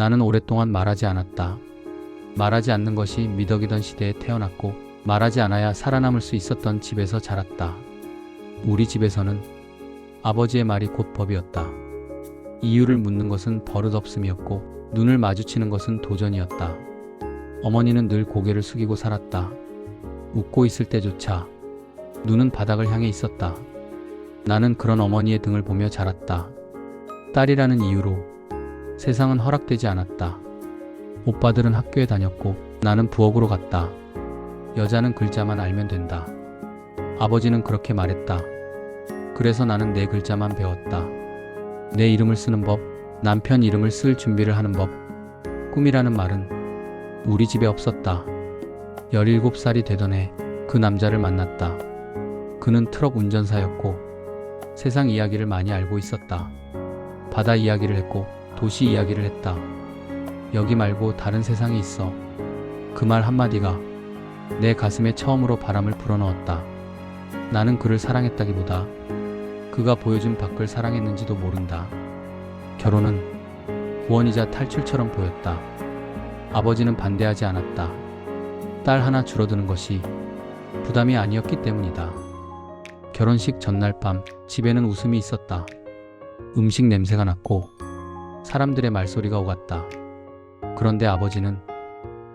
나는 오랫동안 말하지 않았다. 말하지 않는 것이 미덕이던 시대에 태어났고 말하지 않아야 살아남을 수 있었던 집에서 자랐다. 우리 집에서는 아버지의 말이 곧 법이었다. 이유를 묻는 것은 버릇없음이었고 눈을 마주치는 것은 도전이었다. 어머니는 늘 고개를 숙이고 살았다. 웃고 있을 때조차 눈은 바닥을 향해 있었다. 나는 그런 어머니의 등을 보며 자랐다. 딸이라는 이유로 세상은 허락되지 않았다. 오빠들은 학교에 다녔고 나는 부엌으로 갔다. 여자는 글자만 알면 된다. 아버지는 그렇게 말했다. 그래서 나는 내 글자만 배웠다. 내 이름을 쓰는 법, 남편 이름을 쓸 준비를 하는 법. 꿈이라는 말은 우리 집에 없었다. 17살이 되던 해 그 남자를 만났다. 그는 트럭 운전사였고 세상 이야기를 많이 알고 있었다. 바다 이야기를 했고 도시 이야기를 했다. 여기 말고 다른 세상이 있어. 그 말 한마디가 내 가슴에 처음으로 바람을 불어넣었다. 나는 그를 사랑했다기보다 그가 보여준 밖을 사랑했는지도 모른다. 결혼은 구원이자 탈출처럼 보였다. 아버지는 반대하지 않았다. 딸 하나 줄어드는 것이 부담이 아니었기 때문이다. 결혼식 전날 밤 집에는 웃음이 있었다. 음식 냄새가 났고 사람들의 말소리가 오갔다. 그런데 아버지는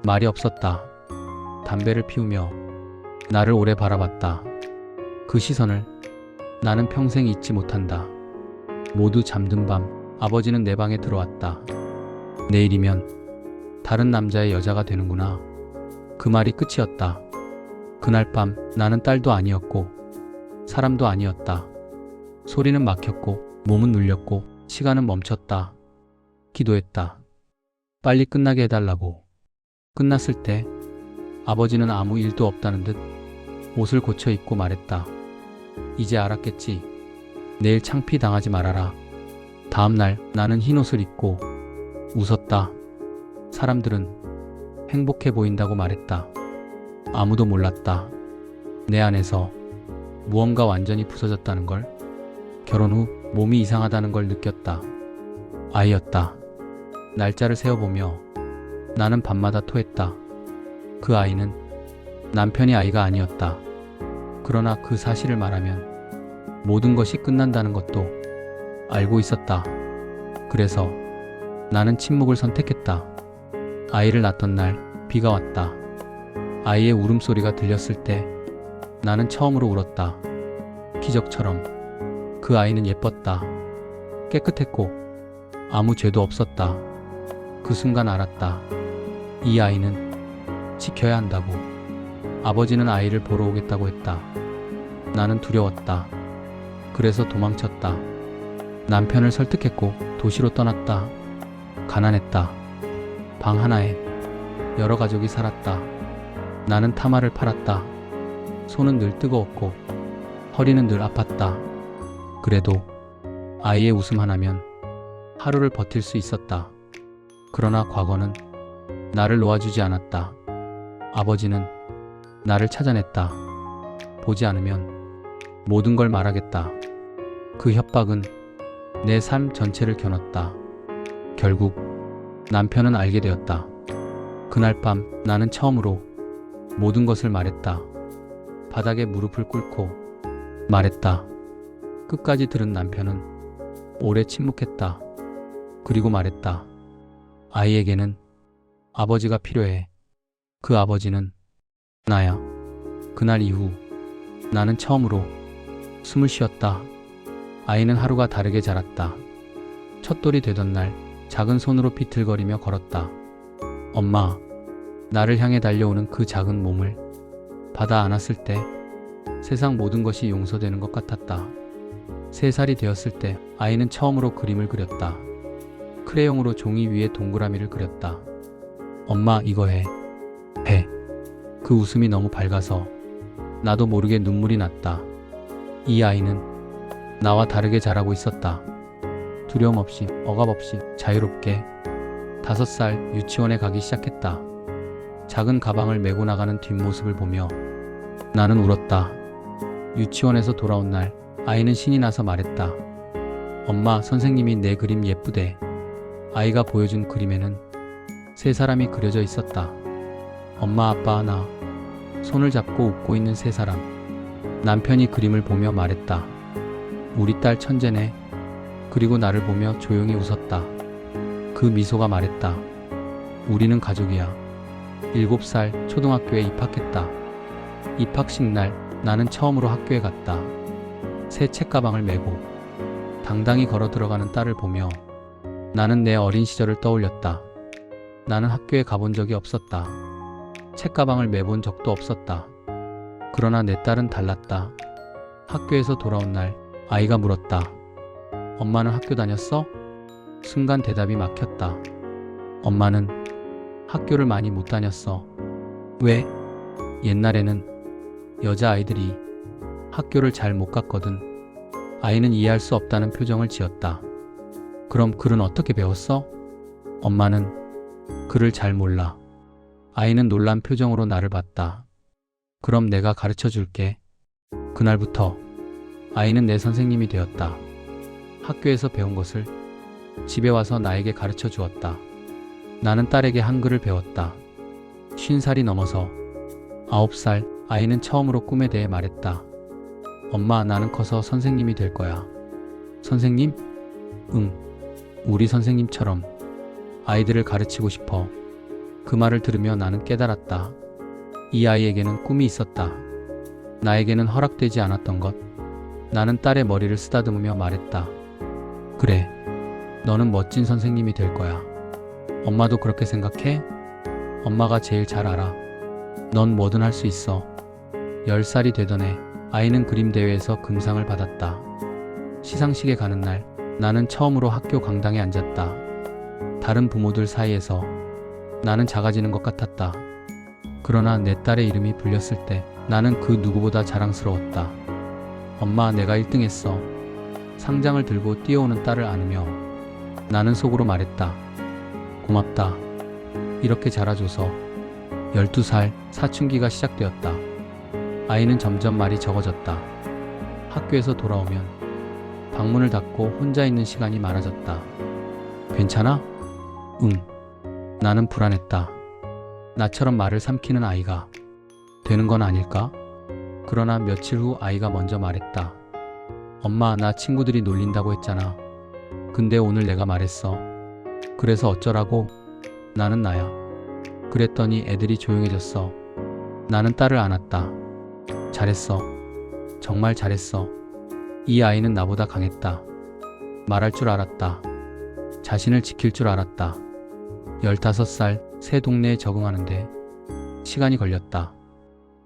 말이 없었다. 담배를 피우며 나를 오래 바라봤다. 그 시선을 나는 평생 잊지 못한다. 모두 잠든 밤 아버지는 내 방에 들어왔다. 내일이면 다른 남자의 여자가 되는구나. 그 말이 끝이었다. 그날 밤 나는 딸도 아니었고 사람도 아니었다. 소리는 막혔고 몸은 눌렸고 시간은 멈췄다. 기도했다. 빨리 끝나게 해달라고. 끝났을 때 아버지는 아무 일도 없다는 듯 옷을 고쳐 입고 말했다. 이제 알았겠지. 내일 창피 당하지 말아라. 다음날 나는 흰옷을 입고 웃었다. 사람들은 행복해 보인다고 말했다. 아무도 몰랐다. 내 안에서 무언가 완전히 부서졌다는 걸. 결혼 후 몸이 이상하다는 걸 느꼈다. 아이였다. 날짜를 세어보며 나는 밤마다 토했다. 그 아이는 남편의 아이가 아니었다. 그러나 그 사실을 말하면 모든 것이 끝난다는 것도 알고 있었다. 그래서 나는 침묵을 선택했다. 아이를 낳던 날 비가 왔다. 아이의 울음소리가 들렸을 때 나는 처음으로 울었다. 기적처럼 그 아이는 예뻤다. 깨끗했고 아무 죄도 없었다. 그 순간 알았다. 이 아이는 지켜야 한다고. 아버지는 아이를 보러 오겠다고 했다. 나는 두려웠다. 그래서 도망쳤다. 남편을 설득했고 도시로 떠났다. 가난했다. 방 하나에 여러 가족이 살았다. 나는 타마를 팔았다. 손은 늘 뜨거웠고 허리는 늘 아팠다. 그래도 아이의 웃음 하나면 하루를 버틸 수 있었다. 그러나 과거는 나를 놓아주지 않았다. 아버지는 나를 찾아냈다. 보지 않으면 모든 걸 말하겠다. 그 협박은 내 삶 전체를 겨눴다. 결국 남편은 알게 되었다. 그날 밤 나는 처음으로 모든 것을 말했다. 바닥에 무릎을 꿇고 말했다. 끝까지 들은 남편은 오래 침묵했다. 그리고 말했다. 아이에게는 아버지가 필요해. 그 아버지는 나야. 그날 이후 나는 처음으로 숨을 쉬었다. 아이는 하루가 다르게 자랐다. 첫돌이 되던 날 작은 손으로 비틀거리며 걸었다. 엄마, 나를 향해 달려오는 그 작은 몸을 받아 안았을 때 세상 모든 것이 용서되는 것 같았다. 3살이 되었을 때 아이는 처음으로 그림을 그렸다. 크레용으로 종이 위에 동그라미를 그렸다. 엄마, 이거 해. 해. 그 웃음이 너무 밝아서 나도 모르게 눈물이 났다. 이 아이는 나와 다르게 자라고 있었다. 두려움 없이, 억압 없이 자유롭게 5살 유치원에 가기 시작했다. 작은 가방을 메고 나가는 뒷모습을 보며 나는 울었다. 유치원에서 돌아온 날 아이는 신이 나서 말했다. 엄마, 선생님이 내 그림 예쁘대. 아이가 보여준 그림에는 세 사람이 그려져 있었다. 엄마, 아빠, 나. 손을 잡고 웃고 있는 세 사람. 남편이 그림을 보며 말했다. 우리 딸 천재네. 그리고 나를 보며 조용히 웃었다. 그 미소가 말했다. 우리는 가족이야. 7살 초등학교에 입학했다. 입학식 날 나는 처음으로 학교에 갔다. 새 책가방을 메고 당당히 걸어 들어가는 딸을 보며 나는 내 어린 시절을 떠올렸다. 나는 학교에 가본 적이 없었다. 책가방을 메본 적도 없었다. 그러나 내 딸은 달랐다. 학교에서 돌아온 날 아이가 물었다. 엄마는 학교 다녔어? 순간 대답이 막혔다. 엄마는 학교를 많이 못 다녔어. 왜? 옛날에는 여자아이들이 학교를 잘 못 갔거든. 아이는 이해할 수 없다는 표정을 지었다. 그럼 글은 어떻게 배웠어? 엄마는 글을 잘 몰라. 아이는 놀란 표정으로 나를 봤다. 그럼 내가 가르쳐 줄게. 그날부터 아이는 내 선생님이 되었다. 학교에서 배운 것을 집에 와서 나에게 가르쳐 주었다. 나는 딸에게 한글을 배웠다. 50살이 넘어서 9살 아이는 처음으로 꿈에 대해 말했다. 엄마, 나는 커서 선생님이 될 거야. 선생님? 응. 우리 선생님처럼 아이들을 가르치고 싶어. 그 말을 들으며 나는 깨달았다. 이 아이에게는 꿈이 있었다. 나에게는 허락되지 않았던 것. 나는 딸의 머리를 쓰다듬으며 말했다. 그래. 너는 멋진 선생님이 될 거야. 엄마도 그렇게 생각해? 엄마가 제일 잘 알아. 넌 뭐든 할 수 있어. 10살이 되던 해 아이는 그림 대회에서 금상을 받았다. 시상식에 가는 날 나는 처음으로 학교 강당에 앉았다. 다른 부모들 사이에서 나는 작아지는 것 같았다. 그러나 내 딸의 이름이 불렸을 때 나는 그 누구보다 자랑스러웠다. 엄마, 내가 1등 했어. 상장을 들고 뛰어오는 딸을 안으며 나는 속으로 말했다. 고맙다. 이렇게 자라줘서. 12살 사춘기가 시작되었다. 아이는 점점 말이 적어졌다. 학교에서 돌아오면 방문을 닫고 혼자 있는 시간이 많아졌다. 괜찮아? 응. 나는 불안했다. 나처럼 말을 삼키는 아이가 되는 건 아닐까? 그러나 며칠 후 아이가 먼저 말했다. 엄마, 나 친구들이 놀린다고 했잖아. 근데 오늘 내가 말했어. 그래서 어쩌라고? 나는 나야. 그랬더니 애들이 조용해졌어. 나는 딸을 안았다. 잘했어. 정말 잘했어. 이 아이는 나보다 강했다. 말할 줄 알았다. 자신을 지킬 줄 알았다. 15살 새 동네에 적응하는데 시간이 걸렸다.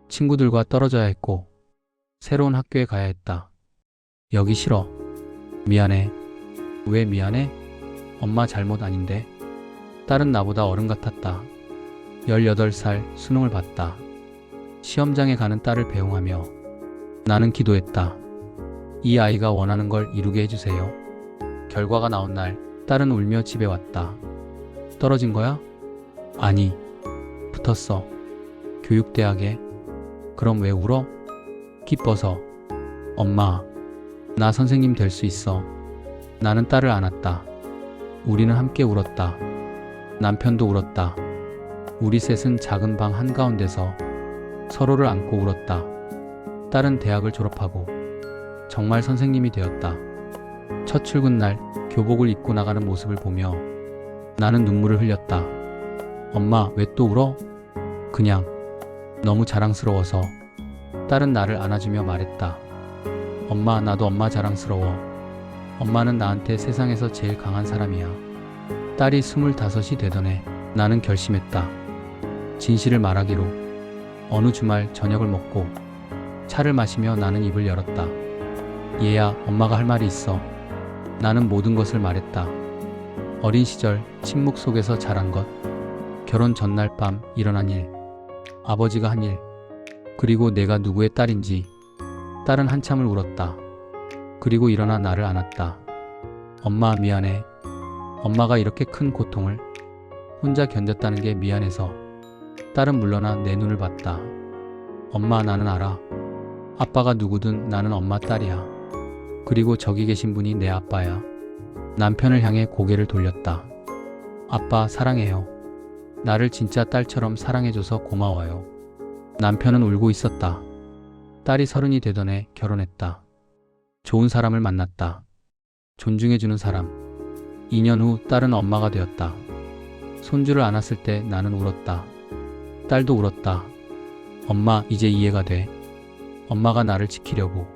친구들과 떨어져야 했고 새로운 학교에 가야 했다. 여기 싫어. 미안해. 왜 미안해? 엄마 잘못 아닌데. 딸은 나보다 어른 같았다. 18살 수능을 봤다. 시험장에 가는 딸을 배웅하며 나는 기도했다. 이 아이가 원하는 걸 이루게 해주세요. 결과가 나온 날 딸은 울며 집에 왔다. 떨어진 거야? 아니, 붙었어. 교육대학에. 그럼 왜 울어? 기뻐서. 엄마, 나 선생님 될 수 있어. 나는 딸을 안았다. 우리는 함께 울었다. 남편도 울었다. 우리 셋은 작은 방 한가운데서 서로를 안고 울었다. 딸은 대학을 졸업하고 정말 선생님이 되었다. 첫 출근 날 교복을 입고 나가는 모습을 보며 나는 눈물을 흘렸다. 엄마, 왜 또 울어? 그냥 너무 자랑스러워서. 딸은 나를 안아주며 말했다. 엄마, 나도 엄마 자랑스러워. 엄마는 나한테 세상에서 제일 강한 사람이야. 딸이 25이 되던 해 나는 결심했다. 진실을 말하기로. 어느 주말 저녁을 먹고 차를 마시며 나는 입을 열었다. 얘야, 엄마가 할 말이 있어. 나는 모든 것을 말했다. 어린 시절 침묵 속에서 자란 것, 결혼 전날 밤 일어난 일, 아버지가 한 일, 그리고 내가 누구의 딸인지. 딸은 한참을 울었다. 그리고 일어나 나를 안았다. 엄마, 미안해. 엄마가 이렇게 큰 고통을 혼자 견뎠다는 게 미안해서. 딸은 물러나 내 눈을 봤다. 엄마, 나는 알아. 아빠가 누구든 나는 엄마 딸이야. 그리고 저기 계신 분이 내 아빠야. 남편을 향해 고개를 돌렸다. 아빠 사랑해요. 나를 진짜 딸처럼 사랑해줘서 고마워요. 남편은 울고 있었다. 딸이 30이 되던 해 결혼했다. 좋은 사람을 만났다. 존중해주는 사람. 2년 후 딸은 엄마가 되었다. 손주를 안았을 때 나는 울었다. 딸도 울었다. 엄마, 이제 이해가 돼. 엄마가 나를 지키려고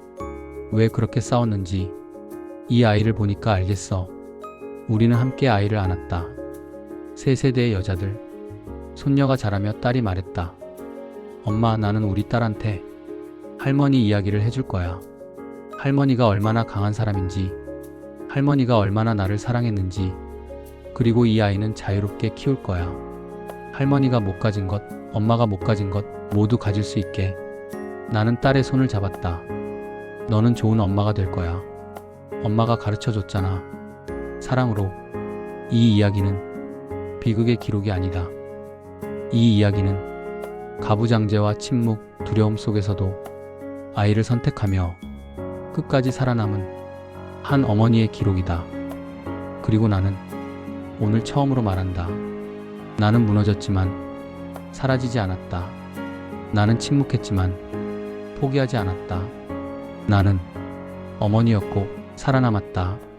왜 그렇게 싸웠는지 이 아이를 보니까 알겠어. 우리는 함께 아이를 안았다. 세 세대의 여자들. 손녀가 자라며 딸이 말했다. 엄마, 나는 우리 딸한테 할머니 이야기를 해줄 거야. 할머니가 얼마나 강한 사람인지, 할머니가 얼마나 나를 사랑했는지, 그리고 이 아이는 자유롭게 키울 거야. 할머니가 못 가진 것, 엄마가 못 가진 것 모두 가질 수 있게. 나는 딸의 손을 잡았다. 너는 좋은 엄마가 될 거야. 엄마가 가르쳐 줬잖아. 사랑으로. 이 이야기는 비극의 기록이 아니다. 이 이야기는 가부장제와 침묵, 두려움 속에서도 아이를 선택하며 끝까지 살아남은 한 어머니의 기록이다. 그리고 나는 오늘 처음으로 말한다. 나는 무너졌지만 사라지지 않았다. 나는 침묵했지만 포기하지 않았다. 나는 어머니였고 살아남았다.